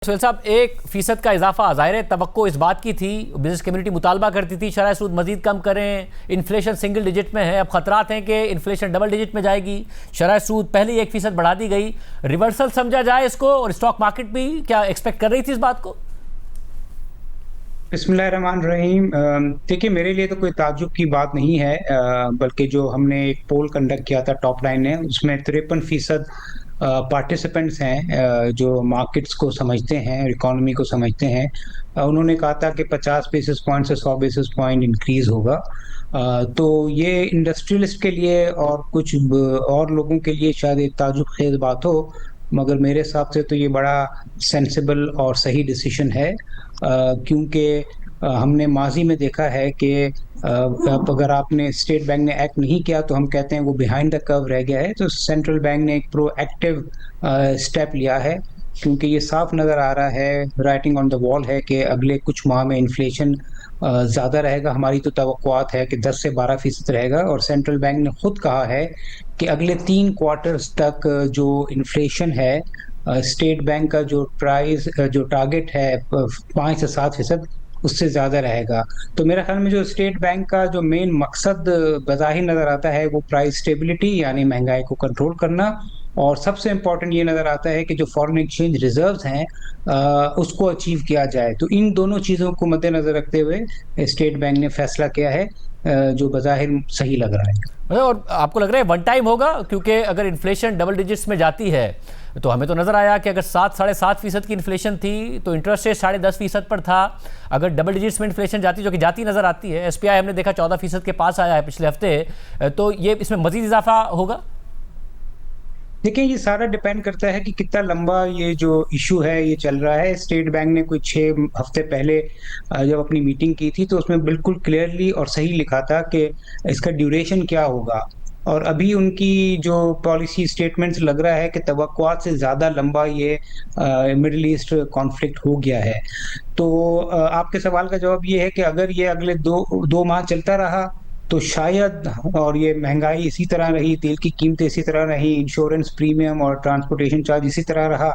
सुहेल साहब, 1% का इजाफा ज़ाहिर है तवक्को इस बात की थी, बिजनेस कम्युनिटी मुतालबा करती थी शरह सूद मजीद कम करें, इन्फ्लेशन सिंगल डिजिट में है, अब खतरात हैं कि इन्फ्लेशन डबल डिजिट में जाएगी, शरह सूद पहले 1% बढ़ा दी गई, रिवर्सल समझा जाए इसको, और स्टॉक मार्केट भी क्या एक्सपेक्ट कर रही थी इस बात को? बिस्मिल्लाहिर्रहमानिर्रहीम। देखिए, मेरे लिए तो कोई ताज्जुब की बात नहीं है, बल्कि जो हमने एक पोल कंडक्ट किया था टॉप लाइन ने, उसमें 53% पार्टिसिपेंट्स हैं जो मार्केट्स को समझते हैं, इकोनॉमी को समझते हैं। उन्होंने कहा था कि 50 बेसिस पॉइंट से 100 बेसिस पॉइंट इंक्रीज होगा। तो ये इंडस्ट्रियलिस्ट के लिए और कुछ और लोगों के लिए शायद एक ताज्जुब खेज बात हो, मगर मेरे हिसाब से तो ये बड़ा सेंसिबल और सही डिसीजन है, क्योंकि हमने माजी में देखा है कि अब अगर आपने स्टेट बैंक ने एक्ट नहीं किया तो हम कहते हैं वो बिहाइंड द कर्व रह गया है। तो सेंट्रल बैंक ने एक प्रोएक्टिव स्टेप लिया है, क्योंकि ये साफ नज़र आ रहा है, राइटिंग ऑन द वॉल है कि अगले कुछ माह में इन्फ्लेशन ज़्यादा रहेगा। हमारी तो तवक्कुआत है कि 10 से 12% रहेगा, और सेंट्रल बैंक ने खुद कहा है कि अगले 3 क्वार्टर्स तक जो इन्फ्लेशन है, स्टेट बैंक का जो जो टारगेट है 5 से 7%, उससे ज़्यादा रहेगा। तो मेरे ख्याल में जो स्टेट बैंक का जो मेन मकसद बज़ाहिर नज़र आता है वो प्राइस स्टेबिलिटी यानी महंगाई को कंट्रोल करना, और सबसे इम्पोर्टेंट ये नज़र आता है कि जो फॉरेन एक्सचेंज रिजर्व्स हैं उसको अचीव किया जाए। तो इन दोनों चीज़ों को मद्देनज़र रखते हुए स्टेट बैंक ने फैसला किया है, जो बज़ाहिर सही लग रहा है। और आपको लग रहा है वन टाइम होगा? क्योंकि अगर इन्फ्लेशन डबल डिजिट्स में जाती है तो हमें तो नज़र आया कि अगर 7-7.5% की इन्फ्लेशन थी तो इंटरेस्ट रेट 10.5% पर था। अगर डबल डिजिट्स में इन्फ्लेशन जाती, जो कि जाती नज़र आती है, एसपीआई हमने देखा 14% के पास आया है पिछले हफ्ते, तो ये इसमें मजीद इजाफा होगा? देखिए, ये सारा डिपेंड करता है कि कितना लंबा ये जो इशू है ये चल रहा है। स्टेट बैंक ने कुछ 6 हफ्ते पहले जब अपनी मीटिंग की थी तो उसमें बिल्कुल क्लियरली और सही लिखा था कि इसका ड्यूरेशन क्या होगा, और अभी उनकी जो पॉलिसी स्टेटमेंट्स लग रहा है कि तवक्कुआत से ज़्यादा लंबा ये मिडिल ईस्ट कॉन्फ्लिक्ट हो गया है। तो आपके सवाल का जवाब ये है कि अगर ये अगले दो माह चलता रहा तो शायद, और ये महंगाई इसी तरह रही, तेल की कीमतें इसी तरह रही, इंश्योरेंस प्रीमियम और ट्रांसपोर्टेशन चार्ज इसी तरह रहा,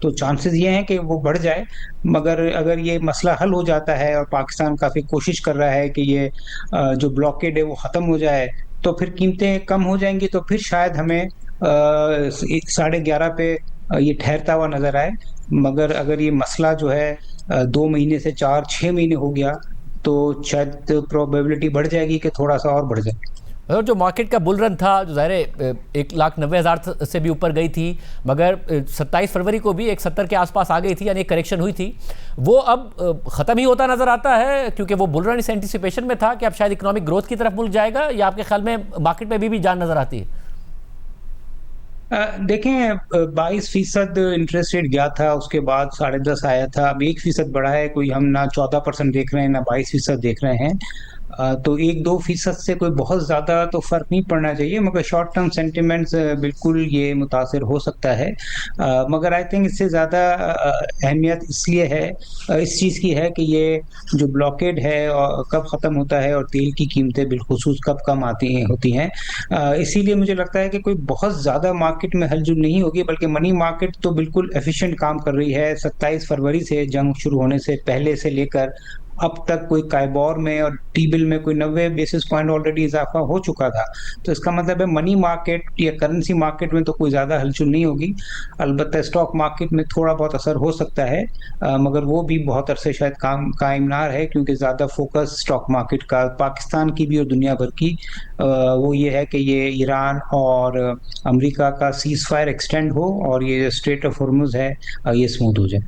तो चांसेस ये हैं कि वो बढ़ जाए। मगर अगर ये मसला हल हो जाता है और पाकिस्तान काफ़ी कोशिश कर रहा है कि ये जो ब्लॉकेड है वो ख़त्म हो जाए, तो फिर कीमतें कम हो जाएंगी, तो फिर शायद हमें 11.5 पे ये ठहरता हुआ नज़र आए। मगर अगर ये मसला जो है 2 महीने से 4-6 महीने हो गया, तो शायद प्रोबेबिलिटी बढ़ जाएगी कि थोड़ा सा और बढ़ जाए। और जो मार्केट का बुल रन था, जो ज़ाहिर है 1,90,000 से भी ऊपर गई थी, मगर 27 फरवरी को भी 170 के आसपास आ गई थी, यानी एक करेक्शन हुई थी, वो अब ख़त्म ही होता नज़र आता है, क्योंकि वो बुल रन इस एंटिसिपेशन में था कि अब शायद इकोनॉमिक ग्रोथ की तरफ मुल्क जाएगा, या आपके ख्याल में मार्केट में भी जान नज़र आती है? देखें, 22% इंटरेस्ट रेट गया था, उसके बाद 10.5 आया था, अब 1% बढ़ा है। कोई हम ना 14% देख रहे हैं ना 22% देख रहे हैं। तो 1-2% से कोई बहुत ज़्यादा तो फ़र्क नहीं पड़ना चाहिए, मगर शॉर्ट टर्म सेंटिमेंट्स बिल्कुल ये मुतासिर हो सकता है। मगर आई थिंक इससे ज़्यादा अहमियत इसलिए है, इस चीज़ की है कि ये जो ब्लॉकेड है और कब ख़त्म होता है, और तेल की कीमतें बिलखुसूस कब कम होती हैं। इसीलिए मुझे लगता है कि कोई बहुत ज़्यादा मार्केट में हलचल नहीं होगी, बल्कि मनी मार्केट तो बिल्कुल एफिशिएंट काम कर रही है। 27 फरवरी से, जंग शुरू होने से पहले से लेकर अब तक, कोई काइबोर में और टी बिल में कोई 90 बेसिस पॉइंट ऑलरेडी इजाफा हो चुका था। तो इसका मतलब है मनी मार्केट या करेंसी मार्केट में तो कोई ज़्यादा हलचल नहीं होगी। अलबत्ता स्टॉक मार्केट में थोड़ा बहुत असर हो सकता है, मगर वो भी बहुत अरसे शायद कायम ना रहे, क्योंकि ज़्यादा फोकस स्टॉक मार्केट का, पाकिस्तान की भी और दुनिया भर की, वो ये है कि ये ईरान और अमेरिका का सीज़ फायर एक्सटेंड हो और ये स्ट्रेट ऑफ हॉर्मुज़ है ये स्मूथ हो जाए।